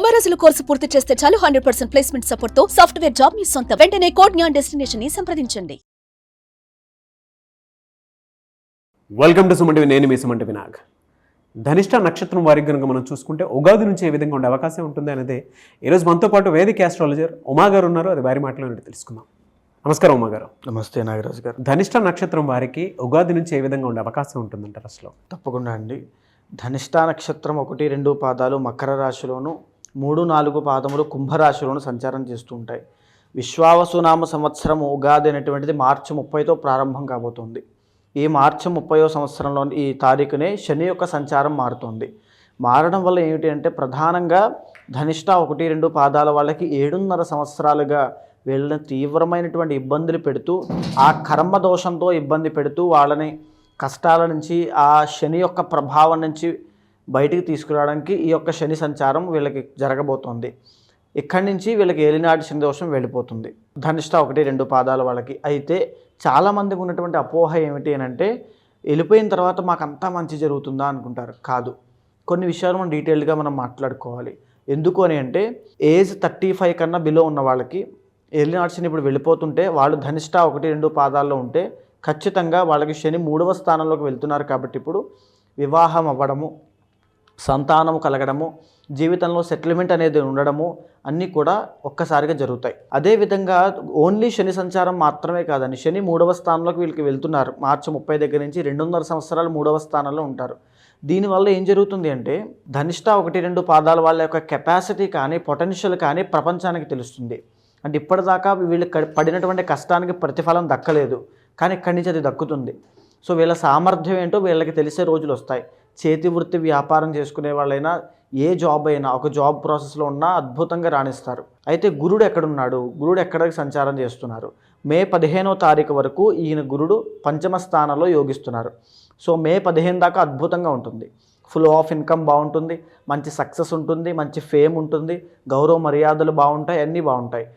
90 రోజుల కోర్సు పూర్తి చేస్తే చాలు 100% ప్లేస్మెంట్ సపోర్ట్ తో సాఫ్ట్వేర్ జాబ్ మీ సొంతం. వెంటనే కోడ్ జ్ఞాన్ డెస్టినేషన్ ని సంప్రదించండి. Welcome to Suman TV. నేను మీ సుమన్ టీవీ నాగ్. ధనిష్ట నక్షత్రం వారికి కనుక మనం చూసుకుంటే ఉగాది నుంచి ఏ విధంగా ఉండే అవకాశం ఉంటుంది అనేది ఈరోజు మనతో పాటు వేదిక ఆస్ట్రాలజర్ ఉమా గారు ఉన్నారు. అది వారి మాటలో తెలుసుకుందాం. నమస్కారం ఉమా గారు. నమస్తే నాగరాజు గారు. ధనిష్ట నక్షత్రం వారికి ఉగాది నుంచి ఏ విధంగా ఉండే అవకాశం ఉంటుందంటారు అసలు? తప్పకుండా అండి. ధనిష్ట నక్షత్రం 1-2 పాదాలు మకర రాశిలోను, 3-4 పాదములు కుంభరాశిలోను సంచారం చేస్తూ ఉంటాయి. విశ్వావసునామ సంవత్సరం ఉగాది అనేటువంటిది మార్చి 30తో ప్రారంభం కాబోతుంది. ఈ మార్చి 30వ సంవత్సరంలో ఈ తారీఖునే శని యొక్క సంచారం మారుతుంది. మారడం వల్ల ఏమిటి అంటే ప్రధానంగా ధనిష్ట 1-2 పాదాల వాళ్ళకి 7.5 సంవత్సరాలుగా వీళ్ళని తీవ్రమైనటువంటి ఇబ్బందులు పెడుతూ, ఆ కర్మ దోషంతో ఇబ్బంది పెడుతూ వాళ్ళని కష్టాల నుంచి, ఆ శని యొక్క ప్రభావం నుంచి బయటికి తీసుకురావడానికి ఈ యొక్క శని సంచారం వీళ్ళకి జరగబోతోంది. ఇక్కడి నుంచి వీళ్ళకి ఏలినాటి శని దోషం వెళ్ళిపోతుంది ధనిష్ట 1-2 పాదాల వాళ్ళకి. అయితే చాలామందికి ఉన్నటువంటి అపోహ ఏమిటి అని అంటే, వెళ్ళిపోయిన తర్వాత మాకు అంతా మంచి జరుగుతుందా అనుకుంటారు. కాదు, కొన్ని విషయాలు మనం డీటెయిల్గా మనం మాట్లాడుకోవాలి. ఎందుకు అని అంటే, ఏజ్ 35 కన్నా బిలో ఉన్న వాళ్ళకి ఏలినాటి శని ఇప్పుడు వెళ్ళిపోతుంటే, వాళ్ళు ధనిష్ట 1-2 పాదాల్లో ఉంటే ఖచ్చితంగా వాళ్ళకి శని 3వ స్థానంలోకి వెళ్తున్నారు. కాబట్టి ఇప్పుడు వివాహం అవ్వడము, సంతానము కలగడము, జీవితంలో సెటిల్మెంట్ అనేది ఉండడము అన్నీ కూడా ఒక్కసారిగా జరుగుతాయి. అదేవిధంగా ఓన్లీ శని సంచారం మాత్రమే కాదండి, శని 3వ స్థానంలోకి వీళ్ళకి వెళ్తున్నారు. మార్చి 30 దగ్గర నుంచి 2.5 సంవత్సరాలు 3వ స్థానంలో ఉంటారు. దీనివల్ల ఏం జరుగుతుంది అంటే, ధనిష్ట 1-2 పాదాల వాళ్ళ యొక్క కెపాసిటీ కానీ, పొటెన్షియల్ కానీ ప్రపంచానికి తెలుస్తుంది. అంటే ఇప్పటిదాకా వీళ్ళు పడినటువంటి కష్టానికి ప్రతిఫలం దక్కలేదు, కానీ ఇక్కడి నుంచి అది దక్కుతుంది. సో వీళ్ళ సామర్థ్యం ఏంటో వీళ్ళకి తెలిసే రోజులు వస్తాయి. చేతి వృత్తి వ్యాపారం చేసుకునే వాళ్ళైనా, ఏ జాబ్ అయినా, ఒక జాబ్ ప్రాసెస్లో ఉన్నా అద్భుతంగా రాణిస్తారు. అయితే గురుడు ఎక్కడున్నాడు, గురుడు ఎక్కడికి సంచారం చేస్తున్నారు? మే 15వ తారీఖు వరకు ఈయన గురుడు పంచమ స్థానంలో యోగిస్తున్నారు. సో మే 15 దాకా అద్భుతంగా ఉంటుంది. ఫుల్ ఆఫ్ ఇన్కమ్ బాగుంటుంది, మంచి సక్సెస్ ఉంటుంది, మంచి ఫేమ్ ఉంటుంది, గౌరవ మర్యాదలు బాగుంటాయి, అన్నీ బాగుంటాయి.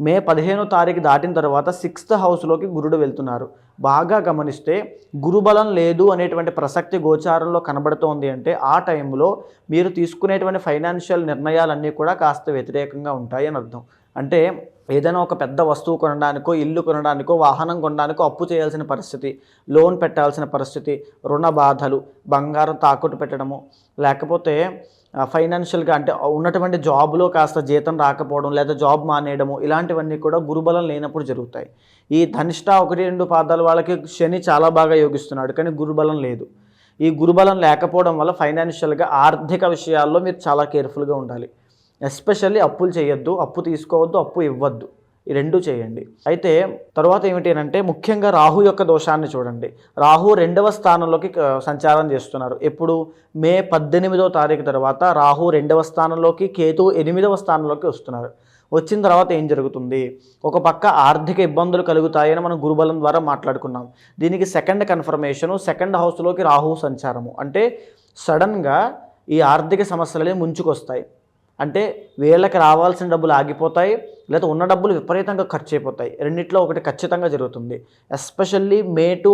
మే 15వ తారీఖు దాటిన తర్వాత 6th హౌస్లోకి గురుడు వెళ్తున్నారు. బాగా గమనిస్తే గురుబలం లేదు అనేటువంటి ప్రసక్తి గోచారంలో కనబడుతోంది అంటే, ఆ టైంలో మీరు తీసుకునేటువంటి ఫైనాన్షియల్ నిర్ణయాలన్నీ కూడా కాస్త వ్యతిరేకంగా ఉంటాయి అని అర్థం. అంటే ఏదైనా ఒక పెద్ద వస్తువు కొనడానికో, ఇల్లు కొనడానికో, వాహనం కొనడానికో అప్పు చేయాల్సిన పరిస్థితి, లోన్ పెట్టాల్సిన పరిస్థితి, రుణ బాధలు, బంగారం తాకట్టు పెట్టడము, లేకపోతే ఫైనాన్షియల్గా అంటే ఉన్నటువంటి జాబ్లో కాస్త జీతం రాకపోవడం, లేదా జాబ్ మానేయడము, ఇలాంటివన్నీ కూడా గురుబలం లేనప్పుడు జరుగుతాయి. ఈ ధనిష్ట 1-2 పాదాల వాళ్ళకి శని చాలా బాగా యోగిస్తున్నాడు, కానీ గురుబలం లేదు. ఈ గురుబలం లేకపోవడం వల్ల ఫైనాన్షియల్గా, ఆర్థిక విషయాల్లో మీరు చాలా కేర్ఫుల్గా ఉండాలి. ఎస్పెషల్లీ అప్పులు చేయొద్దు, అప్పు తీసుకోవద్దు, అప్పు ఇవ్వద్దు, ఈ రెండూ చేయండి. అయితే తర్వాత ఏమిటి అంటే, ముఖ్యంగా రాహు యొక్క దోషాన్ని చూడండి. రాహు 2వ స్థానంలోకి సంచారం చేస్తున్నారు. ఎప్పుడు? మే 18వ తారీఖు తర్వాత రాహు 2వ స్థానంలోకి, కేతు 8వ స్థానంలోకి వస్తున్నారు. వచ్చిన తర్వాత ఏం జరుగుతుంది? ఒక పక్క ఆర్థిక ఇబ్బందులు కలుగుతాయని మనం గురుబలం ద్వారా మాట్లాడుకున్నాం. దీనికి సెకండ్ కన్ఫర్మేషను 2nd హౌస్లోకి రాహు సంచారము. అంటే సడన్గా ఈ ఆర్థిక సమస్యలే ముంచుకొస్తాయి. అంటే వీళ్ళకి రావాల్సిన డబ్బులు ఆగిపోతాయి, లేదా ఉన్న డబ్బులు విపరీతంగా ఖర్చు అయిపోతాయి. రెండిట్లో ఒకటి ఖచ్చితంగా జరుగుతుంది. ఎస్పెషల్లీ మే టు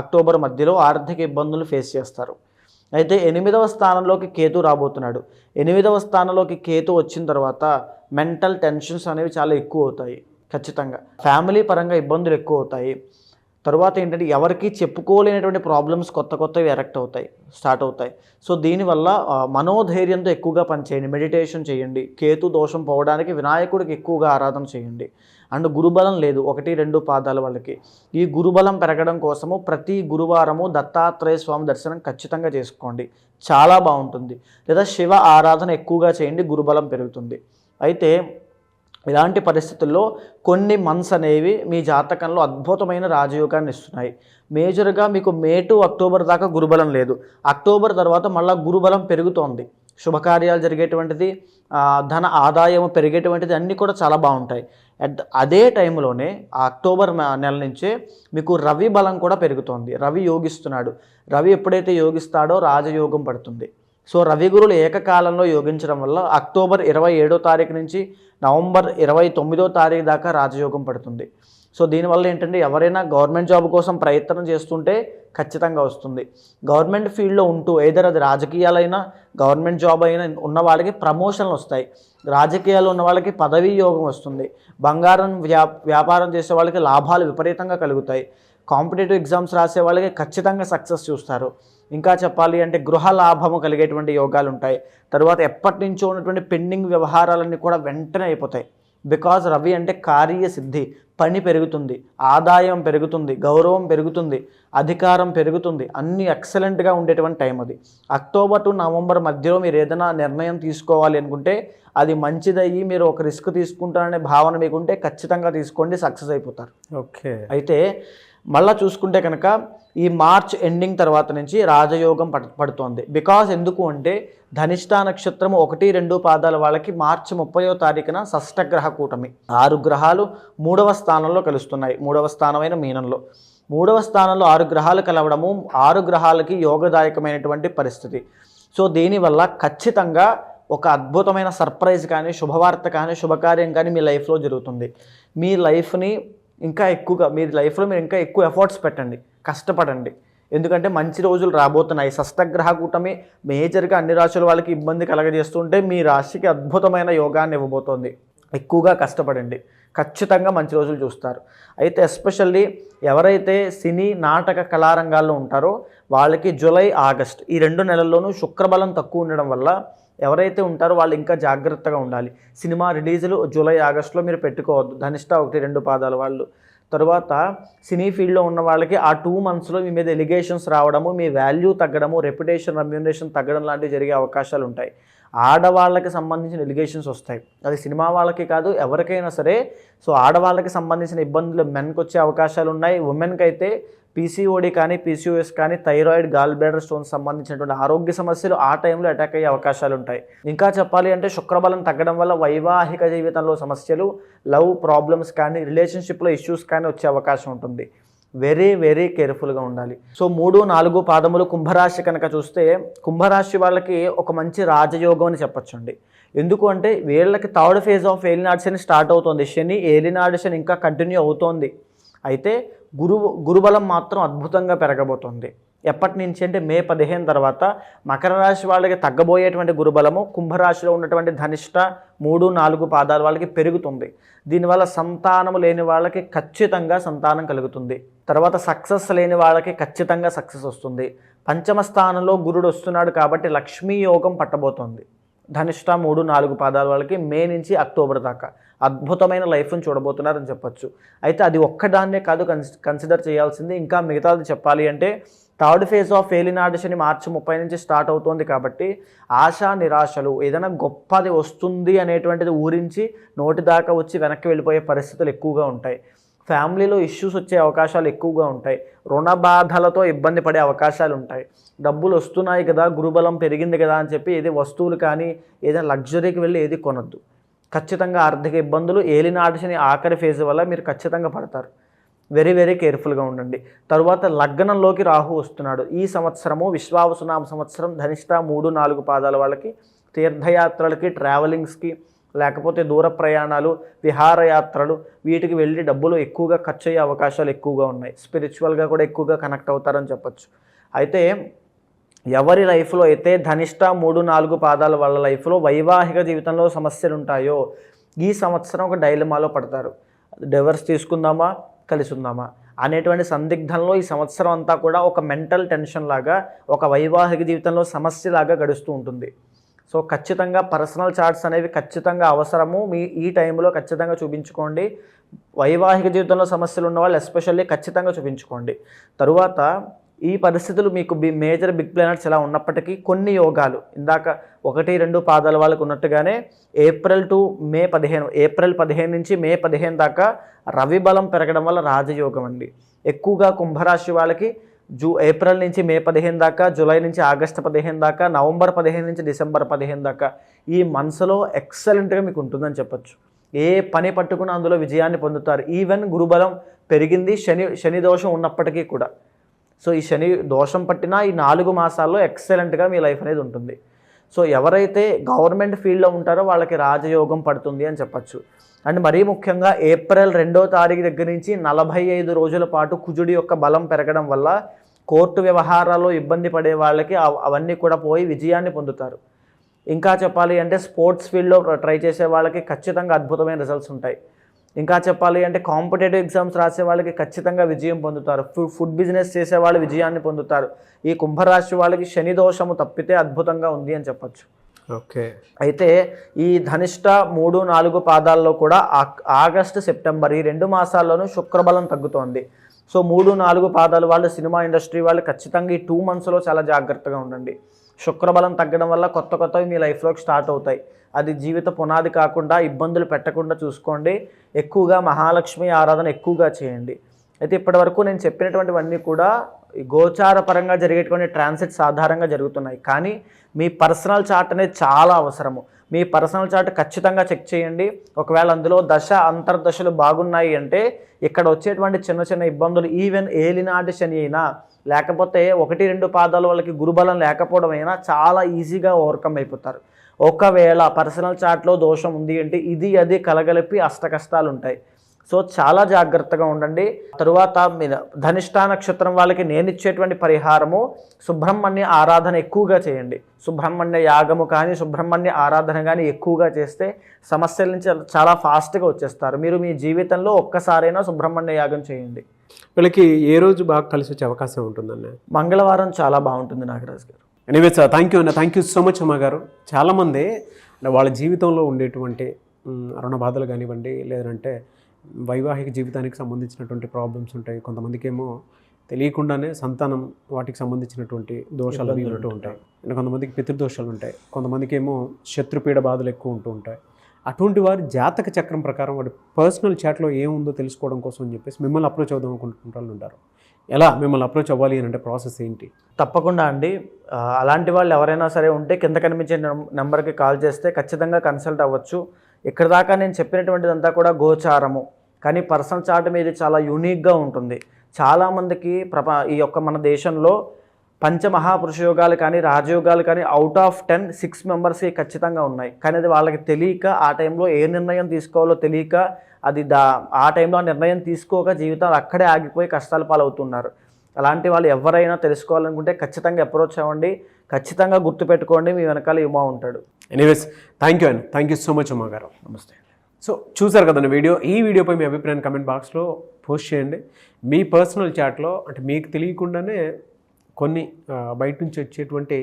అక్టోబర్ మధ్యలో ఆర్థిక ఇబ్బందులు ఫేస్ చేస్తారు. అయితే 8వ స్థానంలోకి కేతు రాబోతున్నాడు. 8వ స్థానంలోకి కేతు వచ్చిన తర్వాత మెంటల్ టెన్షన్స్ అనేవి చాలా ఎక్కువ అవుతాయి. ఖచ్చితంగా ఫ్యామిలీ పరంగా ఇబ్బందులు ఎక్కువ అవుతాయి. తర్వాత ఏంటంటే, ఎవరికి చెప్పుకోలేనటువంటి ప్రాబ్లమ్స్ కొత్తవి స్టార్ట్ అవుతాయి. సో దీనివల్ల మనోధైర్యంతో ఎక్కువగా పనిచేయండి, మెడిటేషన్ చేయండి, కేతు దోషం పోవడానికి వినాయకుడికి ఎక్కువగా ఆరాధన చేయండి. అండ్ గురుబలం లేదు 1-2 పాదాల వాళ్ళకి. ఈ గురుబలం పెరగడం కోసము ప్రతి గురువారము దత్తాత్రేయ స్వామి దర్శనం ఖచ్చితంగా చేసుకోండి, చాలా బాగుంటుంది. లేదా శివ ఆరాధన ఎక్కువగా చేయండి, గురుబలం పెరుగుతుంది. అయితే ఇలాంటి పరిస్థితుల్లో కొన్ని మంత్స్ అనేవి మీ జాతకంలో అద్భుతమైన రాజయోగాన్ని ఇస్తున్నాయి. మేజర్గా మీకు మే టు అక్టోబర్ దాకా గురుబలం లేదు. అక్టోబర్ తర్వాత మళ్ళీ గురుబలం పెరుగుతోంది. శుభకార్యాలు జరిగేటువంటిది, ధన ఆదాయం పెరిగేటువంటిది అన్నీ కూడా చాలా బాగుంటాయి. అదే టైంలోనే అక్టోబర్ నెల నుంచే మీకు రవి బలం కూడా పెరుగుతోంది. రవి యోగిస్తున్నాడు. రవి ఎప్పుడైతే యోగిస్తాడో రాజయోగం పడుతుంది. సో రవి గురులు ఏకకాలంలో యోగించడం వల్ల అక్టోబర్ 27వ తారీఖు నుంచి నవంబర్ 29వ తారీఖు దాకా రాజయోగం పడుతుంది. సో దీనివల్ల ఏంటంటే ఎవరైనా గవర్నమెంట్ జాబ్ కోసం ప్రయత్నం చేస్తుంటే ఖచ్చితంగా వస్తుంది. గవర్నమెంట్ ఫీల్డ్లో ఉంటూ ఏదైనా అది రాజకీయాలైనా గవర్నమెంట్ జాబ్ అయినా ఉన్న వాళ్ళకి ప్రమోషన్లు వస్తాయి. రాజకీయాలు ఉన్న వాళ్ళకి పదవీ యోగం వస్తుంది. బంగారం వ్యాపారం చేసే వాళ్ళకి లాభాలు విపరీతంగా కలుగుతాయి. కాంపిటేటివ్ ఎగ్జామ్స్ రాసే వాళ్ళకి ఖచ్చితంగా సక్సెస్ చూస్తారు. ఇంకా చెప్పాలి అంటే గృహ లాభము కలిగేటువంటి యోగాలు ఉంటాయి. తర్వాత ఎప్పటి నుంచో ఉన్నటువంటి పెండింగ్ వ్యవహారాలన్నీ కూడా వెంటనే అయిపోతాయి. బికాజ్ రవి అంటే కార్యసిద్ధి, పని పెరుగుతుంది, ఆదాయం పెరుగుతుంది, గౌరవం పెరుగుతుంది, అధికారం పెరుగుతుంది, అన్నీ ఎక్సలెంట్గా ఉండేటువంటి టైం అది. అక్టోబర్ టు నవంబర్ మధ్యలో మీరు ఏదైనా నిర్ణయం తీసుకోవాలి అనుకుంటే అది మంచిదయ్యి మీరు ఒక రిస్క్ తీసుకుంటారనే భావన మీకుంటే ఖచ్చితంగా తీసుకోండి, సక్సెస్ అయిపోతారు. ఓకే. అయితే మళ్ళీ చూసుకుంటే కనుక ఈ మార్చ్ ఎండింగ్ తర్వాత నుంచి రాజయోగం పడుతోంది. బికాజ్ ఎందుకు అంటే ధనిష్ఠా నక్షత్రము 1-2 పాదాల వాళ్ళకి మార్చి 30వ తారీఖున షష్టగ్రహ కూటమి 6 గ్రహాలు 3వ స్థానంలో కలుస్తున్నాయి. 3వ స్థానమైన మీనంలో 3వ స్థానంలో 6 గ్రహాలు కలవడము 6 గ్రహాలకి యోగదాయకమైనటువంటి పరిస్థితి. సో దీనివల్ల ఖచ్చితంగా ఒక అద్భుతమైన సర్ప్రైజ్ కానీ శుభవార్త కానీ శుభకార్యం కానీ మీ లైఫ్లో జరుగుతుంది. మీ లైఫ్ని ఇంకా ఎక్కువగా మీ లైఫ్లో మీరు ఇంకా ఎక్కువ ఎఫర్ట్స్ పెట్టండి, కష్టపడండి. ఎందుకంటే మంచి రోజులు రాబోతున్నాయి. షష్టగ్రహ కూటమి మేజర్గా అన్ని రాశుల వాళ్ళకి ఇబ్బంది కలగజేస్తుంటే మీ రాశికి అద్భుతమైన యోగాన్ని ఇవ్వబోతోంది. ఎక్కువగా కష్టపడండి, ఖచ్చితంగా మంచి రోజులు చూస్తారు. అయితే ఎస్పెషల్లీ ఎవరైతే సినీ నాటక కళారంగాల్లో ఉంటారో వాళ్ళకి జూలై ఆగస్ట్ ఈ 2 నెలల్లోనూ శుక్రబలం తక్కువ ఉండడం వల్ల ఎవరైతే ఉంటారో వాళ్ళు ఇంకా జాగ్రత్తగా ఉండాలి. సినిమా రిలీజులు జూలై ఆగస్టులో మీరు పెట్టుకోవద్దు. ధనిష్ఠా 1-2 పాదాల వాళ్ళు. తర్వాత సినీ ఫీల్డ్లో ఉన్న వాళ్ళకి ఆ 2 మంత్స్లో మీ మీద ఎలిగేషన్స్ రావడము, మీ వాల్యూ తగ్గడము, రెప్యుటేషన్ రెమ్యూనరేషన్ తగ్గడం లాంటివి జరిగే అవకాశాలు ఉంటాయి. ఆడవాళ్ళకి సంబంధించిన ఎలిగేషన్స్ వస్తాయి. అది సినిమా వాళ్ళకి కాదు, ఎవరికైనా సరే. సో ఆడవాళ్ళకి సంబంధించిన ఇబ్బందులు మెన్కి వచ్చే అవకాశాలు ఉన్నాయి. ఉమెన్కి అయితే పీసీఓడి కానీ పీసీఓఎస్ కానీ థైరాయిడ్ గాల్ బ్లాడర్ స్టోన్స్ సంబంధించినటువంటి ఆరోగ్య సమస్యలు ఆ టైంలో అటాక్ అయ్యే అవకాశాలు ఉంటాయి. ఇంకా చెప్పాలి అంటే శుక్రబలం తగ్గడం వల్ల వైవాహిక జీవితంలో సమస్యలు, లవ్ ప్రాబ్లమ్స్ కానీ రిలేషన్షిప్లో ఇష్యూస్ కానీ వచ్చే అవకాశం ఉంటుంది. వెరీ వెరీ కేర్ఫుల్గా ఉండాలి. సో 3-4 పాదములు కుంభరాశి కనుక చూస్తే కుంభరాశి వాళ్ళకి ఒక మంచి రాజయోగం అని చెప్పొచ్చండి. ఎందుకు అంటే వీళ్ళకి 3rd ఫేజ్ ఆఫ్ ఏలినాడు శని స్టార్ట్ అవుతుంది. శని ఏలినాడు శని ఇంకా కంటిన్యూ అవుతోంది. అయితే గురుబలం మాత్రం అద్భుతంగా పెరగబోతోంది. ఎప్పటి నుంచి అంటే మే 15 తర్వాత మకర రాశి వాళ్ళకి తగ్గబోయేటువంటి గురుబలము కుంభరాశిలో ఉన్నటువంటి ధనిష్ట 3-4 పాదాల వాళ్ళకి పెరుగుతుంది. దీనివల్ల సంతానము లేని వాళ్ళకి ఖచ్చితంగా సంతానం కలుగుతుంది. తర్వాత సక్సెస్ లేని వాళ్ళకి ఖచ్చితంగా సక్సెస్ వస్తుంది. పంచమ స్థానంలో గురుడు వస్తున్నాడు కాబట్టి లక్ష్మీ యోగం పట్టబోతోంది. ధనిష్ట 3-4 పాదాల వాళ్ళకి మే నుంచి అక్టోబర్ దాకా అద్భుతమైన లైఫ్ని చూడబోతున్నారని చెప్పొచ్చు. అయితే అది ఒక్కదాన్నే కాదు కన్సిడర్ చేయాల్సింది. ఇంకా మిగతాది చెప్పాలి అంటే 3rd ఫేజ్ ఆఫ్ ఏలినాడు శని మార్చి 30 నుంచి స్టార్ట్ అవుతుంది కాబట్టి ఆశా నిరాశలు, ఏదైనా గొప్పది వస్తుంది అనేటువంటిది ఊరించి నోటి దాకా వచ్చి వెనక్కి వెళ్ళిపోయే పరిస్థితులు ఎక్కువగా ఉంటాయి. ఫ్యామిలీలో ఇష్యూస్ వచ్చే అవకాశాలు ఎక్కువగా ఉంటాయి. రుణ బాధలతో ఇబ్బంది పడే అవకాశాలు ఉంటాయి. డబ్బులు వస్తున్నాయి కదా, గురుబలం పెరిగింది కదా అని చెప్పి ఏది వస్తువులు కానీ ఏదైనా లగ్జరీకి వెళ్ళి ఏది కొనద్దు. ఖచ్చితంగా ఆర్థిక ఇబ్బందులు ఏలినాడు శని ఆఖరి ఫేజ్ వల్ల మీరు ఖచ్చితంగా పడతారు. వెరీ వెరీ కేర్ఫుల్గా ఉండండి. తరువాత లగ్నంలోకి రాహు వస్తున్నాడు. ఈ సంవత్సరము విశ్వావసునామ సంవత్సరం ధనిష్ట 3-4 పాదాల వాళ్ళకి తీర్థయాత్రలకి, ట్రావెలింగ్స్కి, లేకపోతే దూర ప్రయాణాలు, విహారయాత్రలు వీటికి వెళ్ళి డబ్బులు ఎక్కువగా ఖర్చు అయ్యే అవకాశాలు ఎక్కువగా ఉన్నాయి. స్పిరిచువల్గా కూడా ఎక్కువగా కనెక్ట్ అవుతారని చెప్పచ్చు. అయితే ఎవరి లైఫ్లో అయితే ధనిష్ట 3-4 పాదాల వాళ్ళ లైఫ్లో వైవాహిక జీవితంలో సమస్యలు ఉంటాయో ఈ సంవత్సరం ఒక డైలమాలో పడతారు. డివర్స్ తీసుకుందామా, కలిసి ఉందామా అనేటువంటి సందిగ్ధంలో ఈ సంవత్సరం అంతా కూడా ఒక మెంటల్ టెన్షన్ లాగా, ఒక వైవాహిక జీవితంలో సమస్యలాగా గడుస్తూ ఉంటుంది. సో ఖచ్చితంగా పర్సనల్ చార్ట్స్ అనేవి ఖచ్చితంగా అవసరము. ఈ టైంలో ఖచ్చితంగా చూపించుకోండి. వైవాహిక జీవితంలో సమస్యలు ఉన్న వాళ్ళు ఎస్పెషల్లీ ఖచ్చితంగా చూపించుకోండి. తరువాత ఈ పరిస్థితులు మీకు మేజర్ బిగ్ ప్లానెట్స్ ఎలా ఉన్నప్పటికీ కొన్ని యోగాలు ఇందాక 1-2 పాదాల వాళ్ళకు ఉన్నట్టుగానే ఏప్రిల్ 15 నుంచి మే 15 దాకా రవి బలం పెరగడం వల్ల రాజయోగం అండి. ఎక్కువగా కుంభరాశి వాళ్ళకి ఏప్రిల్ నుంచి మే 15 దాకా, జూలై నుంచి ఆగస్టు 15 దాకా, నవంబర్ 15 నుంచి డిసెంబర్ 15 దాకా ఈ మంత్స్లో ఎక్సలెంట్గా మీకు ఉంటుందని చెప్పొచ్చు. ఏ పని పట్టుకున్నా అందులో విజయాన్ని పొందుతారు. ఈవెన్ గురుబలం పెరిగింది, శని దోషం ఉన్నప్పటికీ కూడా. సో ఈ శని దోషం పట్టినా ఈ 4 మాసాల్లో ఎక్సలెంట్గా మీ లైఫ్ అనేది ఉంటుంది. సో ఎవరైతే గవర్నమెంట్ ఫీల్డ్లో ఉంటారో వాళ్ళకి రాజయోగం పడుతుంది అని చెప్పచ్చు. అండ్ మరీ ముఖ్యంగా ఏప్రిల్ 2వ తారీఖు దగ్గర నుంచి 45 రోజుల పాటు కుజుడి యొక్క బలం పెరగడం వల్ల కోర్టు వ్యవహారాల్లో ఇబ్బంది పడే వాళ్ళకి అవన్నీ కూడా పోయి విజయాన్ని పొందుతారు. ఇంకా చెప్పాలి అంటే స్పోర్ట్స్ ఫీల్డ్లో ట్రై చేసే వాళ్ళకి ఖచ్చితంగా అద్భుతమైన రిజల్ట్స్ ఉంటాయి. ఇంకా చెప్పాలి అంటే కాంపిటేటివ్ ఎగ్జామ్స్ రాసే వాళ్ళకి ఖచ్చితంగా విజయం పొందుతారు. ఫుడ్ బిజినెస్ చేసే వాళ్ళు విజయాన్ని పొందుతారు. ఈ కుంభరాశి వాళ్ళకి శని దోషము తప్పితే అద్భుతంగా ఉంది అని చెప్పచ్చు. ఓకే. అయితే ఈ ధనిష్ట 3, 4 పాదాల్లో కూడా ఆగస్టు, సెప్టెంబర్ ఈ 2 మాసాల్లోనూ శుక్రబలం తగ్గుతోంది. సో 3, 4 పాదాలు వాళ్ళు, సినిమా ఇండస్ట్రీ వాళ్ళు ఖచ్చితంగా ఈ 2 మంత్స్లో చాలా జాగ్రత్తగా ఉండండి. శుక్రబలం తగ్గడం వల్ల కొత్తవి మీ లైఫ్లోకి స్టార్ట్ అవుతాయి. అది జీవిత పునాది కాకుండా ఇబ్బందులు పెట్టకుండా చూసుకోండి. ఎక్కువగా మహాలక్ష్మి ఆరాధన ఎక్కువగా చేయండి. అయితే ఇప్పటివరకు నేను చెప్పినటువంటివన్నీ కూడా గోచార పరంగా జరిగేటువంటి ట్రాన్సిట్స్ ఆధారంగా జరుగుతున్నాయి. కానీ మీ పర్సనల్ చార్ట్ అనేది చాలా అవసరము. మీ పర్సనల్ చార్ట్ ఖచ్చితంగా చెక్ చేయండి. ఒకవేళ అందులో దశ అంతర్దశలు బాగున్నాయి అంటే ఇక్కడ వచ్చేటువంటి చిన్న ఇబ్బందులు, ఈవెన్ ఏలినాటి శని అయినా లేకపోతే 1, 2 పాదాల వాళ్ళకి గురుబలం లేకపోవడం అయినా చాలా ఈజీగా ఓవర్కమ్ అయిపోతారు. ఒకవేళ పర్సనల్ చార్ట్లో దోషం ఉంది అంటే ఇది అది కలగలిపి అష్టకష్టాలు ఉంటాయి. సో చాలా జాగ్రత్తగా ఉండండి. తరువాత ధనిష్ట నక్షత్రం వాళ్ళకి నేను ఇచ్చేటువంటి పరిహారము సుబ్రహ్మణ్య ఆరాధన ఎక్కువగా చేయండి. సుబ్రహ్మణ్య యాగము కానీ సుబ్రహ్మణ్య ఆరాధన కానీ ఎక్కువగా చేస్తే సమస్యల నుంచి చాలా ఫాస్ట్గా వచ్చేస్తారు. మీరు మీ జీవితంలో ఒక్కసారైనా సుబ్రహ్మణ్య యాగం చేయండి. వీళ్ళకి ఏ రోజు బాగా కలిసి వచ్చే అవకాశం ఉంటుందన్న? మంగళవారం చాలా బాగుంటుంది నాగరాజు గారు. ఎనీవేస్ థ్యాంక్ యూ అన్న, థ్యాంక్ యూ సో మచ్ అమ్మ గారు. చాలామంది వాళ్ళ జీవితంలో ఉండేటువంటి రుణ బాధలు కానివ్వండి, లేదంటే వైవాహిక జీవితానికి సంబంధించినటువంటి ప్రాబ్లమ్స్ ఉంటాయి. కొంతమందికి ఏమో తెలియకుండానే సంతానం వాటికి సంబంధించినటువంటి దోషాలు అవి ఉంటూ ఉంటాయి. అంటే కొంతమందికి పితృదోషాలు ఉంటాయి. కొంతమందికి ఏమో శత్రుపీడ బాధలు ఎక్కువ ఉంటూ ఉంటాయి. అటువంటి వారి జాతక చక్రం ప్రకారం వాడి పర్సనల్ చాట్లో ఏముందో తెలుసుకోవడం కోసం అని చెప్పేసి మిమ్మల్ని అప్రోచ్ అవుదాం అనుకుంటున్న వాళ్ళు ఉంటారు. ఎలా మిమ్మల్ని అప్రోచ్ అవ్వాలి అని అంటే ప్రాసెస్ ఏంటి? తప్పకుండా అండి, అలాంటి వాళ్ళు ఎవరైనా సరే ఉంటే కింద కనిపించే నెంబర్కి కాల్ చేస్తే ఖచ్చితంగా కన్సల్ట్ అవ్వచ్చు. ఇక్కడ దాకా నేను చెప్పినటువంటిదంతా కూడా గోచారము, కానీ పర్సనల్ చార్ట్ మీద చాలా యూనిక్గా ఉంటుంది. చాలామందికి ఈ యొక్క మన దేశంలో పంచమహాపురుష యోగాలు కానీ రాజయోగాలు కానీ అవుట్ ఆఫ్ 10 6 మెంబర్స్కి ఖచ్చితంగా ఉన్నాయి. కానీ అది వాళ్ళకి తెలియక ఆ టైంలో ఏ నిర్ణయం తీసుకోవాలో తెలియక ఆ టైంలో ఆ నిర్ణయం తీసుకోక జీవితాలు అక్కడే ఆగిపోయి కష్టాల పాలవుతున్నారు. అలాంటి వాళ్ళు ఎవరైనా తెలుసుకోవాలనుకుంటే ఖచ్చితంగా అప్రోచ్ అవ్వండి. ఖచ్చితంగా గుర్తుపెట్టుకోండి, మీ వెనకాల ఉమా ఉంటాడు. ఎనీవేస్ థ్యాంక్ యూ అండి, thank you so much Uma గారు. నమస్తే. సో చూసారు కదండి ఈ వీడియోపై మీ అభిప్రాయాన్ని కమెంట్ బాక్స్లో పోస్ట్ చేయండి. మీ పర్సనల్ చాట్లో అంటే మీకు తెలియకుండానే కొన్ని బయట నుంచి వచ్చేటువంటి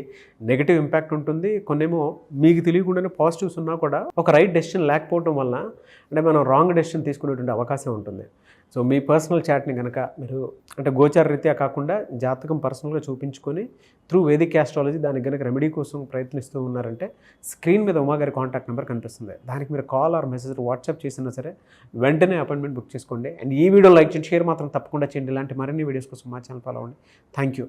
నెగిటివ్ ఇంపాక్ట్ ఉంటుంది, కొన్నేమో మీకు తెలియకుండానే పాజిటివ్స్ ఉన్నా కూడా ఒక రైట్ డెసిషన్ లేకపోవడం వల్ల అంటే మనం రాంగ్ డెసిషన్ తీసుకునేటువంటి అవకాశం ఉంటుంది. సో మీ పర్సనల్ చాట్ని కనుక మీరు అంటే గోచార రీత్యా కాకుండా జాతకం పర్సనల్గా చూపించుకొని త్రూ వేదిక్ ఆస్ట్రాలజీ దానికి కనుక రెమెడీ కోసం ప్రయత్నిస్తూ ఉన్నారంటే స్క్రీన్ మీద ఉమా గారి కాంటాక్ట్ నెంబర్ కనిపిస్తుంది. దానికి మీరు కాల్ ఆర్ మెసేజ్ వాట్సాప్ చేసినా సరే వెంటనే అపాయింట్మెంట్ బుక్ చేసుకోండి. అండ్ ఈ వీడియో లైక్ చేయండి, షేర్ మాత్రం తప్పకుండా చేయండి. ఇలాంటి మరిన్ని వీడియోస్ కోసం మా ఛానల్ ఫాలో అవ్వండి. Thank you.